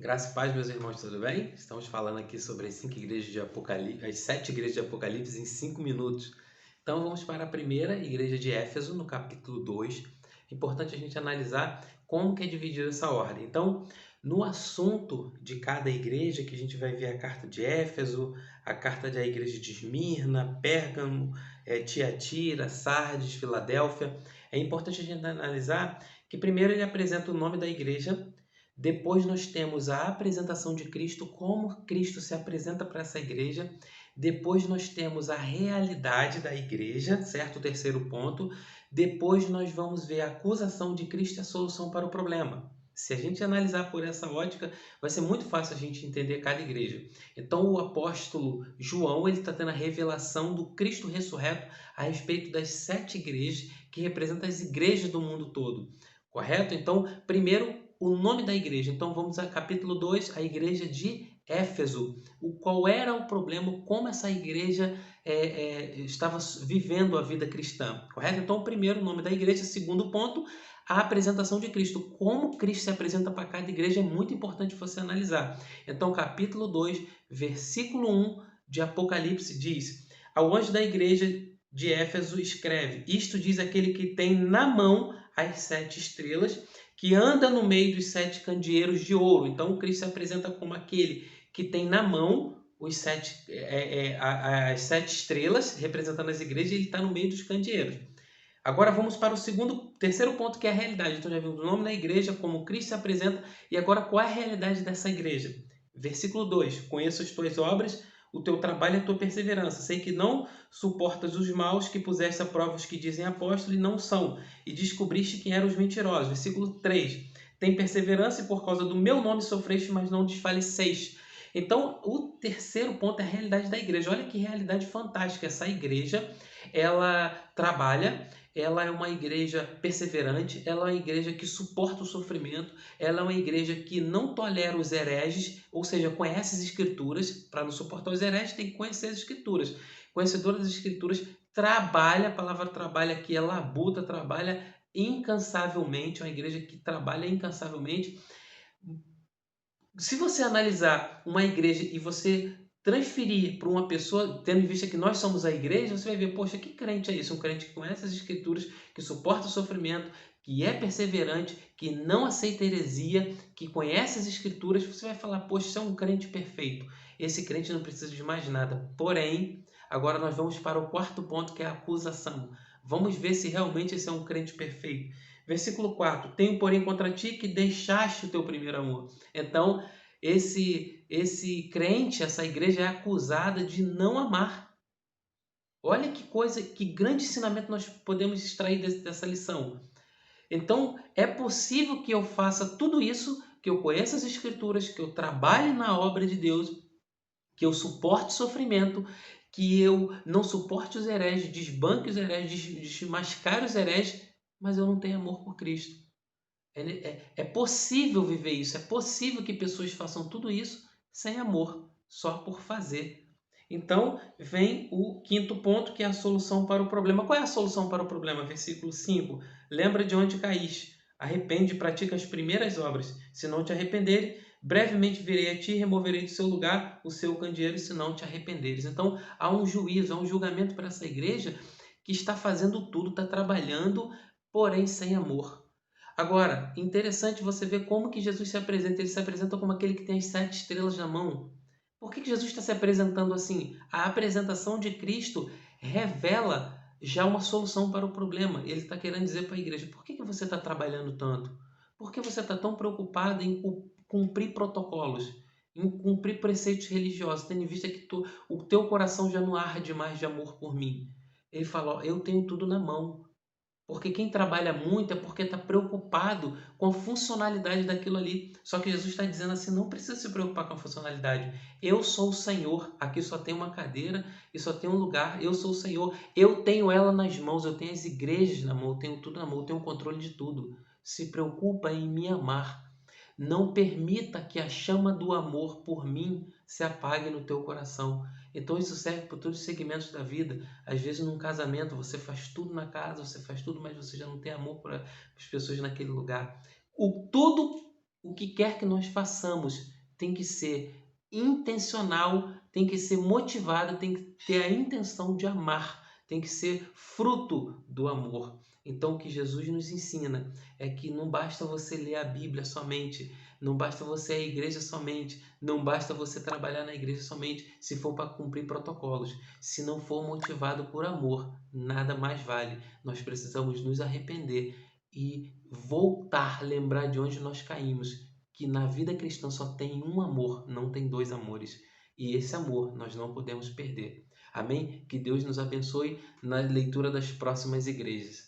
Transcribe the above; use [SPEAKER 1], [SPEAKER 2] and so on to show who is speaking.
[SPEAKER 1] Graça e paz, meus irmãos, tudo bem? Estamos falando aqui sobre as 5 igrejas de Apocalipse, as 7 igrejas de Apocalipse em 5 minutos. Então vamos para a primeira igreja de Éfeso, no capítulo 2. É importante a gente analisar como que é dividida essa ordem. Então, no assunto de cada igreja, que a gente vai ver a carta de Éfeso, a carta da igreja de Esmirna, Pérgamo, Tiatira, Sardes, Filadélfia. É importante a gente analisar que primeiro ele apresenta o nome da igreja. Depois nós temos a apresentação de Cristo, como Cristo se apresenta para essa igreja. Depois nós temos a realidade da igreja, certo? O terceiro ponto. Depois nós vamos ver a acusação de Cristo e a solução para o problema. Se a gente analisar por essa ótica, vai ser muito fácil a gente entender cada igreja. Então o apóstolo João ele está tendo a revelação do Cristo ressurreto a respeito das 7 igrejas que representam as igrejas do mundo todo. Correto? Então, primeiro, o nome da igreja. Então vamos a capítulo 2, a igreja de Éfeso. Qual era o problema, como essa igreja estava vivendo a vida cristã. Correto? Então, primeiro, o nome da igreja. Segundo ponto, a apresentação de Cristo. Como Cristo se apresenta para cada igreja é muito importante você analisar. Então, capítulo 2, versículo 1 de Apocalipse diz: Ao anjo da igreja de Éfeso escreve: Isto diz aquele que tem na mão as 7 estrelas, que anda no meio dos 7 candeeiros de ouro. Então, Cristo se apresenta como aquele que tem na mão as 7 estrelas, representando as igrejas, e ele está no meio dos candeeiros. Agora vamos para o terceiro ponto, que é a realidade. Então já vimos o nome da igreja, como Cristo se apresenta, e agora qual é a realidade dessa igreja? Versículo 2: Conheço as tuas obras, o teu trabalho e a tua perseverança. Sei que não suportas os maus, que puseste à prova os que dizem apóstolo e não são, e descobriste quem eram os mentirosos. Versículo 3: Tem perseverança e por causa do meu nome sofreste, mas não desfaleceste. Então, o terceiro ponto é a realidade da igreja. Olha que realidade fantástica. Essa igreja, ela trabalha, ela é uma igreja perseverante, ela é uma igreja que suporta o sofrimento, ela é uma igreja que não tolera os hereges, ou seja, conhece as escrituras. Para não suportar os hereges, tem que conhecer as escrituras. Conhecedora das escrituras, trabalha, a palavra trabalha aqui é labuta, trabalha incansavelmente, é uma igreja que trabalha incansavelmente. Se você analisar uma igreja e você transferir para uma pessoa, tendo em vista que nós somos a igreja, você vai ver, poxa, que crente é isso? Um crente que conhece as escrituras, que suporta o sofrimento, que é perseverante, que não aceita heresia, que conhece as escrituras. Você vai falar, poxa, isso é um crente perfeito. Esse crente não precisa de mais nada. Porém, agora nós vamos para o quarto ponto, que é a acusação. Vamos ver se realmente esse é um crente perfeito. Versículo 4: Tenho, porém, contra ti que deixaste o teu primeiro amor. Então, esse crente, essa igreja é acusada de não amar. Olha que coisa, que grande ensinamento nós podemos extrair dessa lição. Então, é possível que eu faça tudo isso, que eu conheça as escrituras, que eu trabalhe na obra de Deus, que eu suporte sofrimento, que eu não suporte os hereges, desbanque os hereges, desmascare os hereges, mas eu não tenho amor por Cristo. É possível viver isso, é possível que pessoas façam tudo isso sem amor, só por fazer. Então, vem o quinto ponto, que é a solução para o problema. Qual é a solução para o problema? Versículo 5. Lembra de onde caíste, arrepende e pratica as primeiras obras. Se não te arrependeres, brevemente virei a ti e removerei do seu lugar o seu candeeiro, se não te arrependeres. Então, há um juízo, há um julgamento para essa igreja que está fazendo tudo, está trabalhando, porém sem amor. Agora, interessante você ver como que Jesus se apresenta. Ele se apresenta como aquele que tem as 7 estrelas na mão. Por que Jesus está se apresentando assim? A apresentação de Cristo revela já uma solução para o problema. Ele está querendo dizer para a igreja: por que você está trabalhando tanto? Por que você está tão preocupado em cumprir protocolos, em cumprir preceitos religiosos, tendo em vista que o teu coração já não arde mais de amor por mim? Ele fala: ó, eu tenho tudo na mão. Porque quem trabalha muito é porque está preocupado com a funcionalidade daquilo ali. Só que Jesus está dizendo assim: não precisa se preocupar com a funcionalidade. Eu sou o Senhor. Aqui só tem uma cadeira e só tem um lugar. Eu sou o Senhor. Eu tenho ela nas mãos. Eu tenho as igrejas na mão. Eu tenho tudo na mão. Eu tenho o controle de tudo. Se preocupa em me amar. Não permita que a chama do amor por mim se apague no teu coração. Então isso serve para todos os segmentos da vida. Às vezes num casamento você faz tudo na casa, você faz tudo, mas você já não tem amor para as pessoas naquele lugar. O tudo O que quer que nós façamos tem que ser intencional, tem que ser motivado, tem que ter a intenção de amar, tem que ser fruto do amor. Então, o que Jesus nos ensina é que não basta você ler a Bíblia somente, não basta você ir à igreja somente, não basta você trabalhar na igreja somente, se for para cumprir protocolos. Se não for motivado por amor, nada mais vale. Nós precisamos nos arrepender e voltar, lembrar de onde nós caímos, que na vida cristã só tem um amor, não tem dois amores. E esse amor nós não podemos perder. Amém? Que Deus nos abençoe na leitura das próximas igrejas.